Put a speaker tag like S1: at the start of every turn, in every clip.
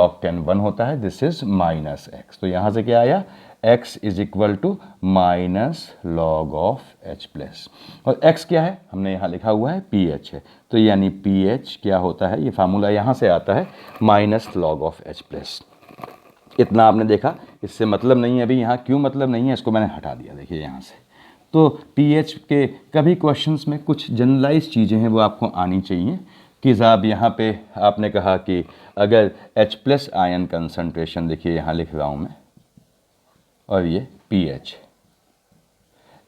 S1: log 10 1 होता है, this is minus x. तो यहाँ से क्या आया, x is equal to minus log of h plus, और x क्या है, हमने यहाँ लिखा हुआ है pH है, तो यानी pH क्या होता है, ये फार्मूला यहाँ से आता है minus log of h plus. इतना आपने देखा, इससे मतलब नहीं है, अभी यहाँ क्यों मतलब नहीं है इसको मैंने हटा दिया, देखिए यहाँ से। तो pH के कभी क्वेश्चंस में कुछ जनरलाइज चीज़ें हैं वो आपको आनी चाहिए कि साहब यहाँ पे आपने कहा कि अगर H प्लस आयन कंसनट्रेशन, देखिए यहाँ लिख रहा हूँ मैं, और ये pH,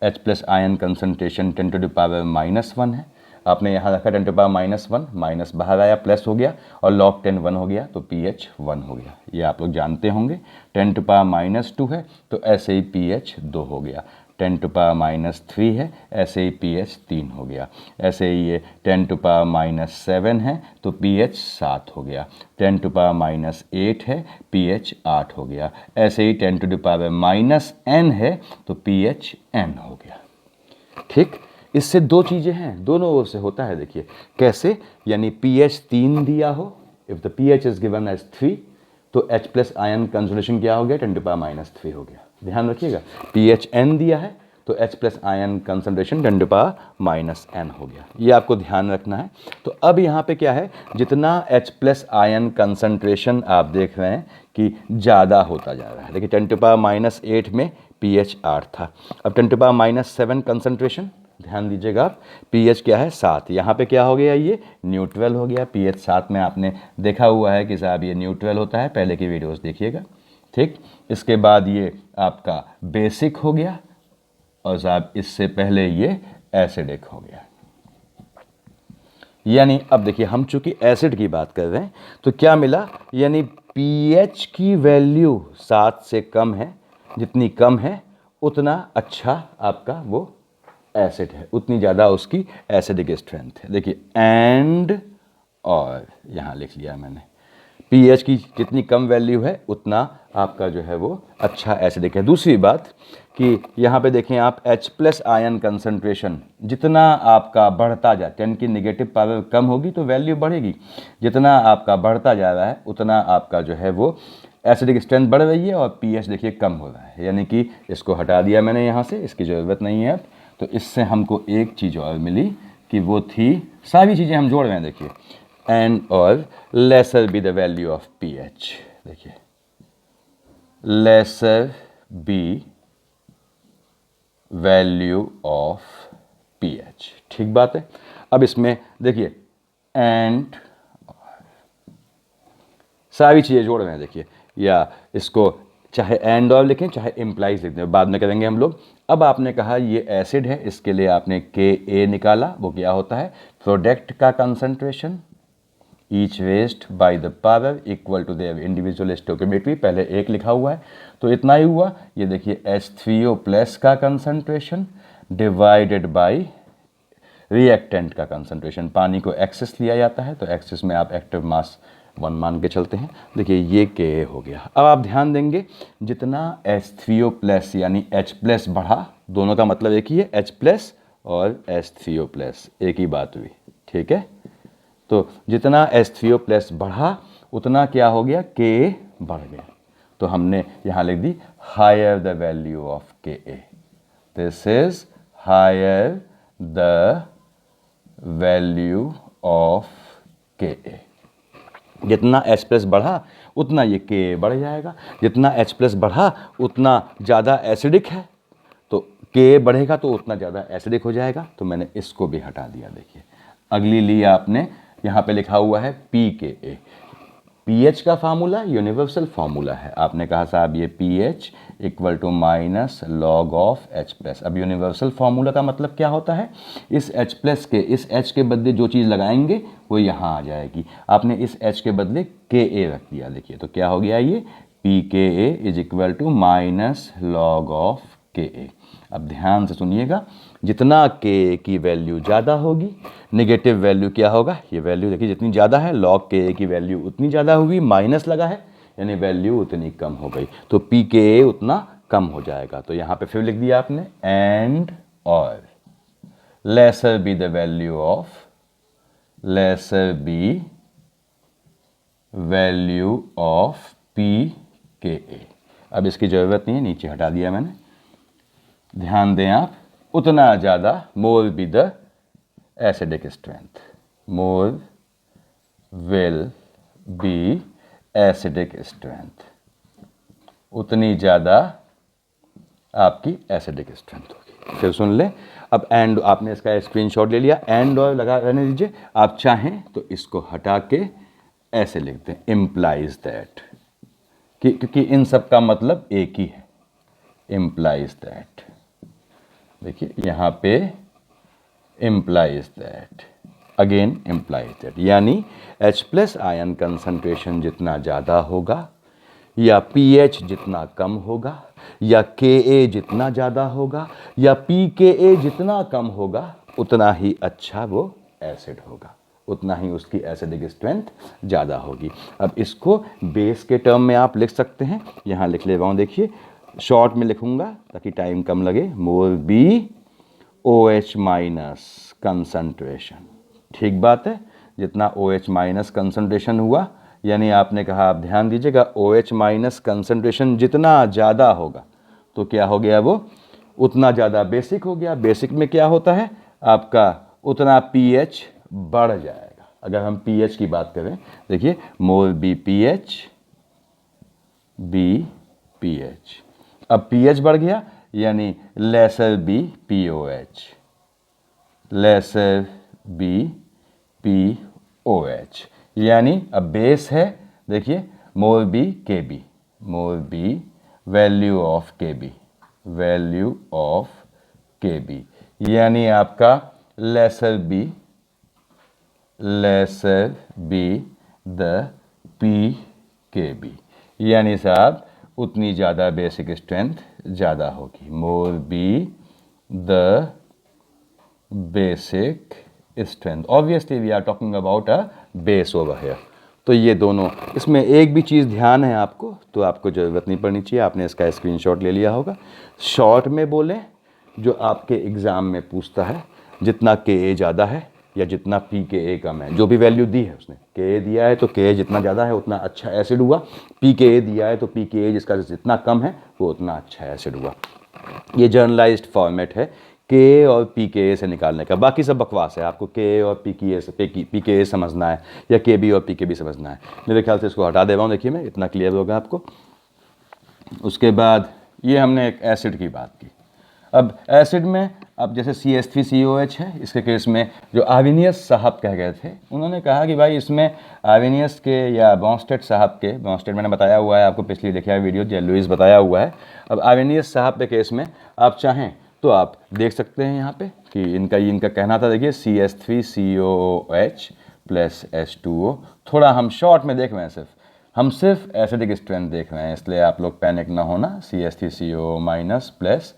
S1: H plus ion concentration 10 to the power -1 है, आपने यहाँ रखा 10 टू पावर -1, माइनस बाहर आया प्लस हो गया, और log 10 1 हो गया, तो pH 1 हो गया। ये आप लोग जानते होंगे। 10 टू पावर -2 है तो ऐसे ही pH 2 हो गया। 10 टू पावर -3 है, ऐसे ही pH 3 हो गया। ऐसे ही ये 10 टू पावर -7 है तो pH 7 हो गया। 10 टू पावर -8 है, pH 8 हो गया। ऐसे ही 10 टू द पावर -n है तो pH n हो गया। ठीक, इससे दो चीज़ें हैं, दोनों ओर से होता है। देखिए कैसे, यानी pH 3 दिया हो, if the pH is given as 3 तो H प्लस आयन कंसोनेशन क्या हो गया, 10 टू पावर -3 हो गया। ध्यान रखिएगा, pH n दिया है तो H plus ion concentration 10 to power -n हो गया। ये आपको ध्यान रखना है। तो अब यहाँ पे क्या है, जितना H प्लस आयन कंसनट्रेशन आप देख रहे हैं कि ज़्यादा होता जा रहा है। देखिए 10 टू पावर -8 में pH 8 था, अब 10 टू पावर -7 कंसनट्रेशन, ध्यान दीजिएगा आप, pH क्या है 7, यहाँ पे क्या हो गया, ये न्यूट्रल हो गया। pH 7 में आपने देखा हुआ है कि साहब ये न्यूट्रल होता है, पहले की वीडियोस देखिएगा। ठीक, इसके बाद ये आपका बेसिक हो गया, और साहब इससे पहले ये एसिडिक हो गया। यानी अब देखिए, हम चूंकि एसिड की बात कर रहे हैं तो क्या मिला, यानी pH की वैल्यू 7 से कम है, जितनी कम है उतना अच्छा आपका वो एसिड है, उतनी ज़्यादा उसकी एसिडिक स्ट्रेंथ है। देखिए एंड और यहाँ लिख लिया मैंने, पीएच की जितनी कम वैल्यू है उतना आपका जो है वो अच्छा एसिडिक है। दूसरी बात कि यहाँ पे देखें आप H+ आयन कंसंट्रेशन जितना आपका बढ़ता जाए, यानी कि नेगेटिव पावर कम होगी तो वैल्यू बढ़ेगी, जितना आपका बढ़ता जा रहा है उतना आपका जो है वो एसिडिक स्ट्रेंथ बढ़ रही है और पीएच देखिए कम हो रहा है, यानी कि इसको हटा दिया मैंने यहाँ से, इसकी ज़रूरत नहीं है अब। तो इससे हमको एक चीज़ और मिली कि वो थी, सारी चीज़ें हम जोड़ रहे हैं देखिए, एंड और lesser be the value of pH. देखिए lesser be value of pH, ठीक बात है। अब इसमें देखिए एंड सारी चीज़ें जोड़ रहे हैं देखिए, या इसको चाहे एंड और लिखें चाहे इम्प्लाइज लिख दें, बाद में करेंगे हम लोग। अब आपने कहा ये एसिड है, इसके लिए आपने Ka निकाला, वो क्या होता है प्रोडक्ट का concentration, each west by the power equal to their individual stoichiometry, पहले एक लिखा हुआ है तो इतना ही हुआ। ये देखिए H3O+ का कंसंट्रेशन डिवाइडेड बाय रिएक्टेंट का कंसंट्रेशन, पानी को एक्सेस लिया जाता है तो एक्सेस में आप एक्टिव मास 1 मान के चलते हैं। देखिए ये Ka हो गया। अब आप ध्यान देंगे जितना H3O+ यानी H+ बढ़ा, दोनों का मतलब एक ही है, H+ और H3O+, एक ही बात हुई, ठीक है। तो जितना H3O+ बढ़ा उतना क्या हो गया, Ka बढ़ गया, तो हमने यहाँ लिख दी higher the value of Ka, this is higher the value of Ka। जितना H+ बढ़ा उतना ये Ka बढ़ जाएगा, जितना H+ बढ़ा उतना ज़्यादा एसिडिक है तो Ka बढ़ेगा तो उतना ज़्यादा एसिडिक हो जाएगा, तो मैंने इसको भी हटा दिया। देखिए अगली ली आपने, यहाँ पे लिखा हुआ है pKa, पीएच का फार्मूला यूनिवर्सल फार्मूला है, आपने कहा साहब ये pH equal to minus log of H+। अब यूनिवर्सल फार्मूला का मतलब क्या होता है, इस H+ के, इस H के बदले जो चीज़ लगाएंगे वो यहाँ आ जाएगी, आपने इस H के बदले Ka रख दिया। देखिए तो क्या हो गया, ये pKa is equal to minus log of Ka। अब ध्यान से सुनिएगा, जितना Ka की वैल्यू ज़्यादा होगी नेगेटिव वैल्यू क्या होगा, ये वैल्यू देखिए जितनी ज़्यादा है लॉग Ka की वैल्यू उतनी ज़्यादा होगी, माइनस लगा है यानी वैल्यू उतनी कम हो गई, तो pKa उतना कम हो जाएगा। तो यहाँ पे फिर लिख दिया आपने एंड और lesser be the value of, lesser be value of pKa। अब इसकी ज़रूरत नहीं है, नीचे हटा दिया मैंने। ध्यान दें आप, उतना ज़्यादा more be the acidic strength, more will be acidic strength, उतनी ज़्यादा आपकी एसिडिक स्ट्रेंथ होगी। फिर सुन ले, अब एंड आपने इसका स्क्रीनशॉट ले लिया, एंड और लगा रहने दीजिए, आप चाहें तो इसको हटा के ऐसे लिख दें इम्प्लाइज दैट, क्योंकि इन सब का मतलब एक ही है, इम्प्लाइज दैट। देखिए यहाँ पे implies that, again implies that, यानी H+ आयन कंसंट्रेशन जितना ज़्यादा होगा या pH जितना कम होगा या Ka जितना ज़्यादा होगा या pKa जितना कम होगा उतना ही अच्छा वो एसिड होगा, उतना ही उसकी एसिडिक स्ट्रेंथ ज़्यादा होगी। अब इसको बेस के टर्म में आप लिख सकते हैं, यहाँ लिख ले रहा हूँ, देखिए शॉर्ट में लिखूँगा ताकि टाइम कम लगे, मोल बी OH- कंसंट्रेशन, ठीक बात है। जितना OH- कंसंट्रेशन हुआ, यानी आपने कहा, आप ध्यान दीजिएगा, OH- कंसंट्रेशन जितना ज़्यादा होगा तो क्या हो गया, वो उतना ज़्यादा बेसिक हो गया। बेसिक में क्या होता है आपका, उतना pH बढ़ जाएगा। अगर हम pH की बात करें, देखिए मोल बी pH, अब pH बढ़ गया यानी lesser be POH, lesser be POH, यानी अब बेस है, देखिए more be KB, more be value of KB, value of KB, यानी आपका लेसर बी द Kb, यानी साहब उतनी ज़्यादा बेसिक स्ट्रेंथ ज़्यादा होगी, more be the basic strength. Obviously we are talking about a base over here. तो ये दोनों, इसमें एक भी चीज़ ध्यान है आपको तो आपको ज़रूरत नहीं पड़नी चाहिए, आपने इसका स्क्रीनशॉट ले लिया होगा। शॉर्ट में बोलें, जो आपके एग्ज़ाम में पूछता है, जितना Ka ज़्यादा है या जितना pKa कम है, जो भी वैल्यू दी है उसने, Ka दिया है तो Ka जितना ज़्यादा है उतना अच्छा एसिड हुआ, pKa दिया है तो pKa जिसका जितना कम है वो उतना अच्छा एसिड हुआ। ये जर्नलाइज्ड फॉर्मेट है Ka और pKa से निकालने का। बाकी सब बकवास है, आपको Ka और pKa समझना है या Kb और pKb समझना है। मेरे ख्याल से इसको हटा दे रहा हूँ, देखिए मैं, इतना क्लियर होगा आपको। उसके बाद ये हमने एक एसिड की बात की। अब एसिड में, अब जैसे CH3COH है, इसके केस में जो आर्वेनियस साहब कह गए थे, उन्होंने कहा कि भाई इसमें आर्वेनियस के या बॉन्स्टेड साहब के, बॉन्स्टेड मैंने बताया हुआ है आपको, पिछली देखिए वीडियो, या लुईस बताया हुआ है। अब आर्वेनियस साहब के केस में आप चाहें तो आप देख सकते हैं यहाँ पे कि इनका कहना था, देखिए CH3COOH प्लस H2O। थोड़ा हम शॉर्ट में देख रहे हैं, हम सिर्फ एसिडिक स्ट्रेंथ देख रहे हैं, इसलिए आप लोग पैनिक ना होना। CH3CO minus plus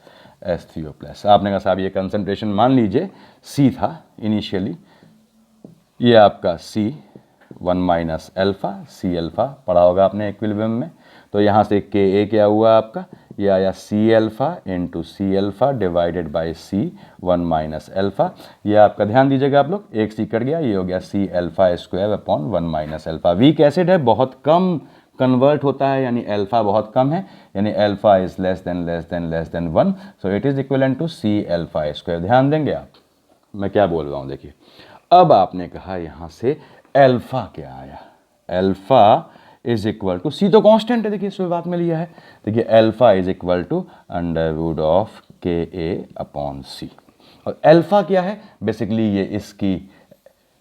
S1: H3O plus, आपने कहा साहब ये कंसंट्रेशन मान लीजिए C था इनिशियली, ये आपका C1 minus alpha, C alpha पढ़ा होगा आपने इक्विलिब्रियम में। तो यहाँ से Ka क्या हुआ आपका, ये आया C alpha into C alpha divided by C1 minus alpha. ये आपका ध्यान दीजिएगा आप लोग, एक C कट गया, ये हो गया C alpha square upon 1 minus alpha. Weak acid है, बहुत कम कन्वर्ट होता है, यानी अल्फ़ा बहुत कम है, यानी alpha is less than 1, so it is equivalent to C alpha square. ध्यान देंगे आप, मैं क्या बोल रहा हूँ देखिए। अब आपने कहा यहाँ से अल्फ़ा क्या आया, alpha is equal to, C तो कांस्टेंट है, देखिए शुरुआत में लिया है, देखिए alpha is equal to under root of Ka upon C। और अल्फ़ा क्या है, बेसिकली ये इसकी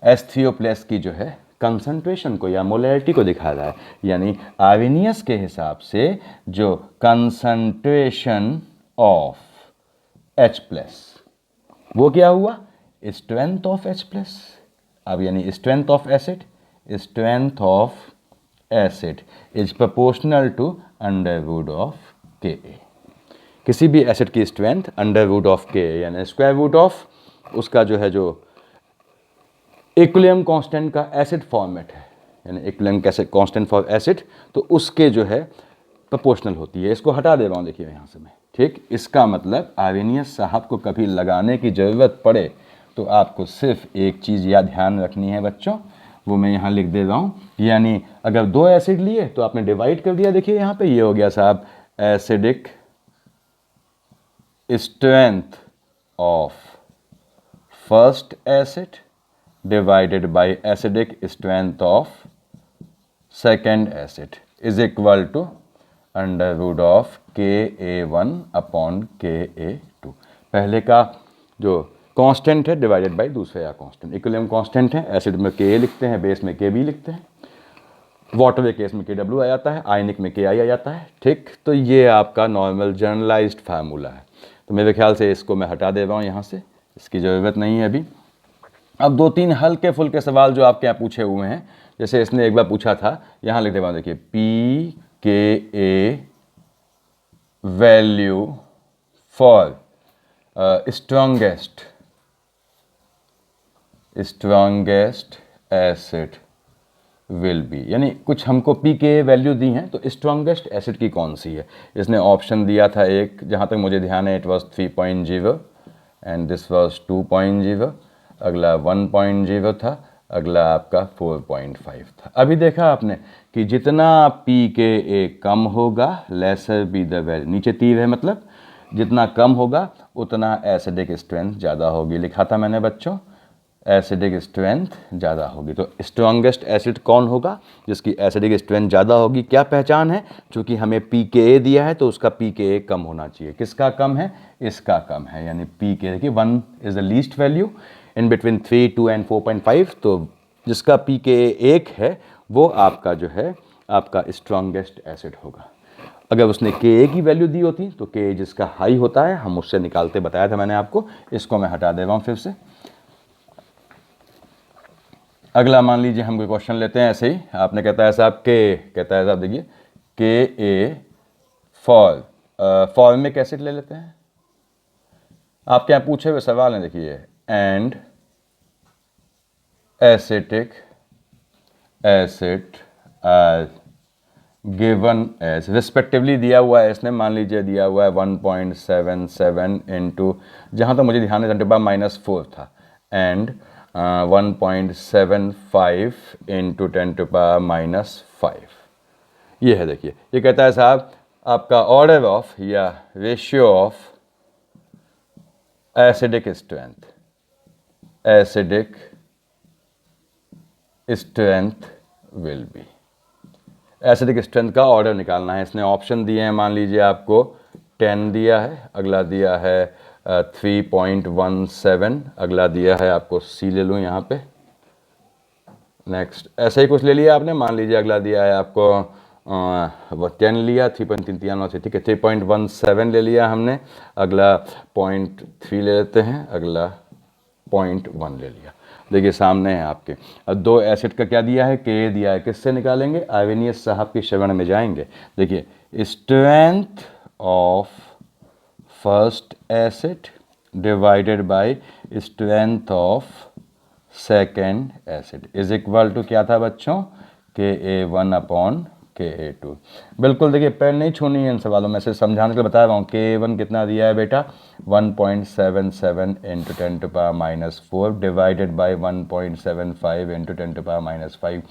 S1: H3O प्लस की जो है कंसंट्रेशन को या मोलैरिटी को दिखा रहा है, यानी आर्वेनियस के हिसाब से जो कंसंट्रेशन ऑफ H प्लस वो क्या हुआ, स्ट्रेंथ ऑफ H प्लस। अब यानी strength of acid, strength of acid is proportional to under root of Ka। किसी भी एसिड की strength under root of Ka, यानी स्क्वायर रूट ऑफ उसका जो है, जो इक्विलिब्रियम कांस्टेंट का एसिड फॉर्मेट है, यानी इक्विलिब्रियम कांस्टेंट फॉर एसिड, तो उसके जो है प्रोपोर्शनल होती है। इसको हटा दे रहा हूँ देखिए यहाँ से मैं, ठीक। इसका मतलब आर्वेनियस साहब को कभी लगाने की ज़रूरत पड़े तो आपको सिर्फ एक चीज़ या ध्यान रखनी है बच्चों, वो मैं यहाँ लिख दे रहा हूँ। यानी अगर दो एसिड लिए तो आपने डिवाइड कर दिया, देखिए यहाँ पे ये हो गया साहब acidic strength of first acid divided by acidic strength of second acid is equal to under root of Ka1 upon Ka2। पहले का जो कांस्टेंट है डिवाइडेड बाय दूसरे का कांस्टेंट, इक्विलिब्रियम कांस्टेंट है, एसिड में Ka लिखते हैं, बेस में Kb लिखते हैं, वाटर के केस में Kw आ जाता है, आयनिक में Ki आ जाता है, ठीक। तो ये आपका नॉर्मल जर्नलाइज्ड फार्मूला है। तो मेरे ख्याल से इसको मैं हटा दे रहा हूँ यहाँ से, इसकी ज़रूरत नहीं है अभी। अब दो तीन हल्के फुल्के सवाल जो आपके यहाँ पूछे हुए हैं, जैसे इसने एक बार पूछा था, यहाँ लिख देता हूँ देखिए, pKa value for strongest acid will be, यानी कुछ हमको pKa वैल्यू दी हैं, तो स्ट्रॉन्गेस्ट एसिड की कौन सी है। इसने ऑप्शन दिया था एक, जहाँ तक मुझे ध्यान है, it was 3.0 and this was 2.0, अगला 1.0 था, अगला आपका 4.5 था। अभी देखा आपने कि जितना pKa कम होगा, लेसर बी द वैल्यू, नीचे तीर है, मतलब जितना कम होगा उतना एसिडिक स्ट्रेंथ ज़्यादा होगी, लिखा था मैंने बच्चों, एसिडिक स्ट्रेंथ ज़्यादा होगी। तो स्ट्रॉन्गेस्ट एसिड कौन होगा, जिसकी एसिडिक स्ट्रेंथ ज़्यादा होगी। क्या पहचान है, चूँकि हमें pKa दिया है तो उसका pKa कम होना चाहिए। किसका कम है, इसका कम है, यानी pKa की 1 is the least value in between 3, 2 and 4.5। तो जिसका pKa 1 है वो आपका जो है आपका स्ट्रॉन्गेस्ट एसिड होगा। अगर उसने Ka की वैल्यू दी होती तो Ka जिसका हाई होता है हम उससे निकालते, बताया था मैंने आपको। इसको मैं हटा दे रहा हूँ फिर से। अगला मान लीजिए हम कोई क्वेश्चन लेते हैं ऐसे ही, आपने कहता है साहब के, कहता है साहब देखिए के ए फॉर्मिक एसिड ले लेते हैं। आपके यहाँ पूछे हुए सवाल हैं देखिए, and acetic acid given as respectively दिया हुआ है इसने, मान लीजिए दिया हुआ है 1.77 इंटू, जहाँ तो मुझे ध्यान है 10⁻⁴ था, एंड 1.75 इंटू 10⁻⁵। ये है देखिए, ये कहता है साहब आपका ऑर्डर ऑफ या ratio of acidic strength will be, acidic strength का ऑर्डर निकालना है। इसने ऑप्शन दिए हैं, मान लीजिए आपको 10 दिया है, अगला दिया है 3.17, अगला दिया है आपको सी ले लूँ यहाँ पे, नेक्स्ट ऐसे ही कुछ ले लिया आपने, मान लीजिए अगला दिया है आपको 10 लिया, 3.3 ठीक है, 3.17 ले लिया हमने, अगला 0.3 ले लेते हैं, अगला 0.1 ले लिया। देखिए सामने है आपके, अब दो एसिड का क्या दिया है, के दिया है, किससे निकालेंगे, आर्वेनियस साहब की शरण में जाएंगे। देखिए strength of first acid divided by strength of second acid is equal to क्या था बच्चों, Ka1 अपॉन Ka2। बिल्कुल देखिए पेन नहीं छूनी है इन सवालों में, से समझाने के लिए बता रहा हूँ। Ka1 कितना दिया है बेटा, 1.77 into 10⁻⁴ divided by 1.75 into 10⁻⁵।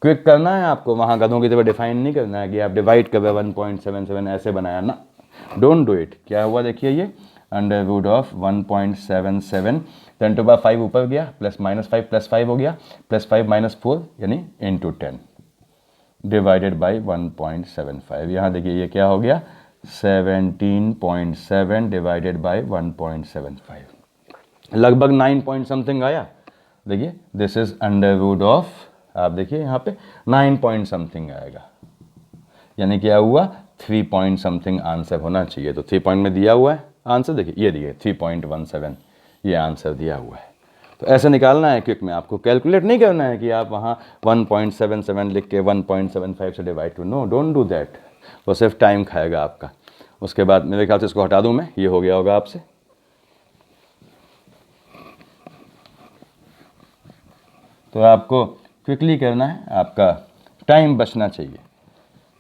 S1: Quick करना है आपको, वहाँ गधों की तरह डिफाइन नहीं करना है कि आप डिवाइड कर 1.77 ऐसे बनाया ना, डोंट डू इट। क्या हुआ देखिए, ये अंडर रूट ऑफ 1.77 10⁵ ऊपर गया, +-5 +5 हो गया, +5 - 4 यानी इंटू 10 डिवाइडेड बाई 1.75। यहाँ देखिए ये क्या हो गया, 17.7 डिवाइडेड बाई 1.75, लगभग 9 पॉइंट समथिंग आया। देखिए this is under root of, आप देखिए यहाँ पे 9 पॉइंट समथिंग आएगा, यानी क्या हुआ 3 पॉइंट समथिंग आंसर होना चाहिए। तो 3 पॉइंट में दिया हुआ है आंसर, देखिए ये दिए 3.17 ये आंसर दिया हुआ है। तो ऐसे निकालना है क्विक में, आपको कैलकुलेट नहीं करना है कि आप वहाँ 1.77 लिख के 1.75 से divide to, no don't do that, वो सिर्फ टाइम खाएगा आपका। उसके बाद मेरे ख्याल से इसको हटा दूँ मैं, ये हो गया होगा आपसे। तो आपको क्विकली करना है, आपका टाइम बचना चाहिए।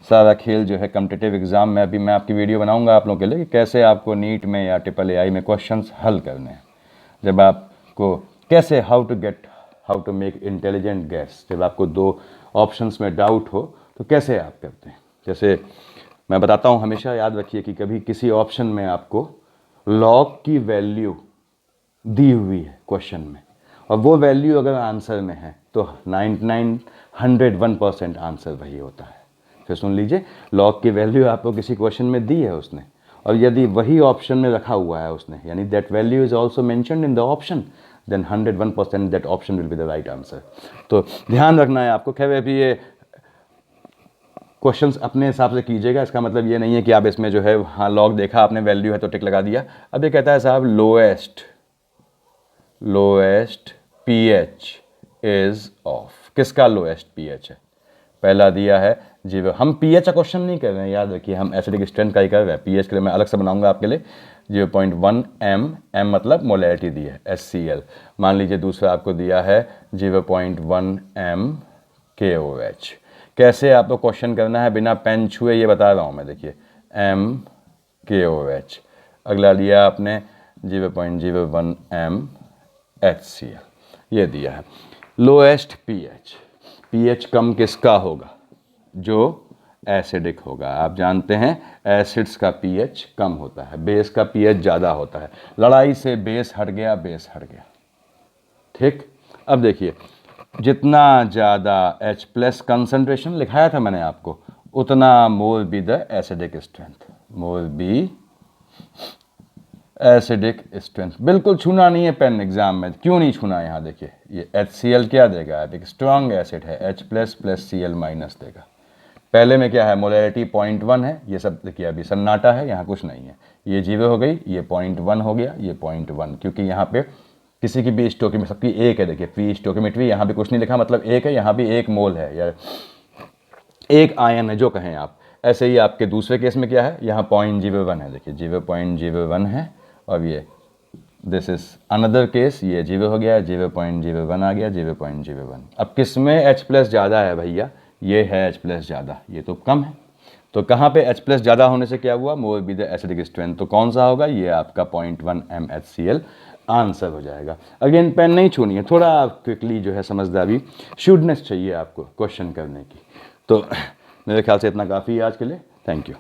S1: सारा खेल जो है कॉम्पिटिटिव एग्ज़ाम में, अभी मैं आपकी वीडियो बनाऊंगा आप लोगों के लिए कि कैसे आपको नीट में या AAI में क्वेश्चंस हल करने हैं। जब आपको कैसे how to make intelligent guess, जब आपको 2 ऑप्शंस में डाउट हो तो कैसे आप करते हैं। जैसे मैं बताता हूँ, हमेशा याद रखिए कि कभी किसी ऑप्शन में आपको लॉग की वैल्यू दी हुई है क्वेश्चन में, और वो वैल्यू अगर आंसर में है तो 101% आंसर वही होता है। फिर सुन लीजिए, लॉग की वैल्यू आपको किसी क्वेश्चन में दी है उसने, और यदि वही ऑप्शन में रखा हुआ है उसने, यानी that value is also mentioned in the option, then 101% that option will be the right answer. तो ध्यान रखना है आपको। खैर अभी ये क्वेश्चंस अपने हिसाब से कीजिएगा, इसका मतलब ये नहीं है कि आप इसमें जो है हाँ लॉग देखा आपने वैल्यू है तो टिक लगा दिया। अब ये कहता है साहब लोएस्ट pH इज ऑफ, किसका लोएस्ट pH है, पहला दिया है जी, हम pH का क्वेश्चन नहीं कर रहे हैं, याद रखिए हम एसिडिक स्ट्रेंथ का ही कर रहे हैं। pH के लिए मैं अलग से बनाऊंगा आपके लिए। 0.1 m, m मतलब मोलैरिटी दी है HCl, मान लीजिए दूसरा आपको दिया है 0.1 m KOH। कैसे आपको क्वेश्चन करना है बिना पेन छुए ये बता रहा हूँ मैं। देखिए m KOH, अगला लिया आपने 0.01 m HCl, ये दिया है। लोएस्ट pH कम किसका होगा, जो एसिडिक होगा। आप जानते हैं एसिड्स का pH कम होता है, बेस का pH ज़्यादा होता है। लड़ाई से बेस हट गया, ठीक। अब देखिए जितना ज़्यादा H+ कंसंट्रेशन लिखाया था मैंने आपको, उतना more be the acidic strength, acidic strength. बिल्कुल छूना नहीं है पेन एग्जाम में, क्यों नहीं छूना। यहाँ देखिए ये HCl क्या देगा, एक स्ट्रॉन्ग एसिड है, H+ + Cl- देगा। पहले में क्या है, मोलैरिटी 0.1 है, ये सब देखिए अभी सन्नाटा है, यहाँ कुछ नहीं है। ये 0 हो गई, ये 0.1 हो गया, ये 0.1, क्योंकि यहाँ पे किसी की भी स्टोकियोमेट्री, सबकी एक है, देखिए पी स्टोकियोमेट्री, यहाँ भी कुछ नहीं लिखा मतलब एक है, यहाँ भी एक मोल है या एक आयन है जो कहें आप। ऐसे ही आपके दूसरे केस में क्या है, यहाँ 0.01 है, देखिए 0.01 है, और ये दिस इज अनदर केस, ये 0 हो गया, 0.01 आ गया, 0.01। अब किस में H प्लस ज़्यादा है भैया, ये है H प्लस ज़्यादा, ये तो कम है। तो कहाँ पे H प्लस ज़्यादा होने से क्या हुआ, मोर बी द एसिडिक स्ट्रेंथ, तो कौन सा होगा, ये आपका 0.1 MHCl आंसर हो जाएगा। अगेन पेन नहीं छूनी है, थोड़ा क्विकली जो है समझदारी, शुडनेस चाहिए आपको क्वेश्चन करने की। तो मेरे ख्याल से इतना काफ़ी है आज के लिए, थैंक यू।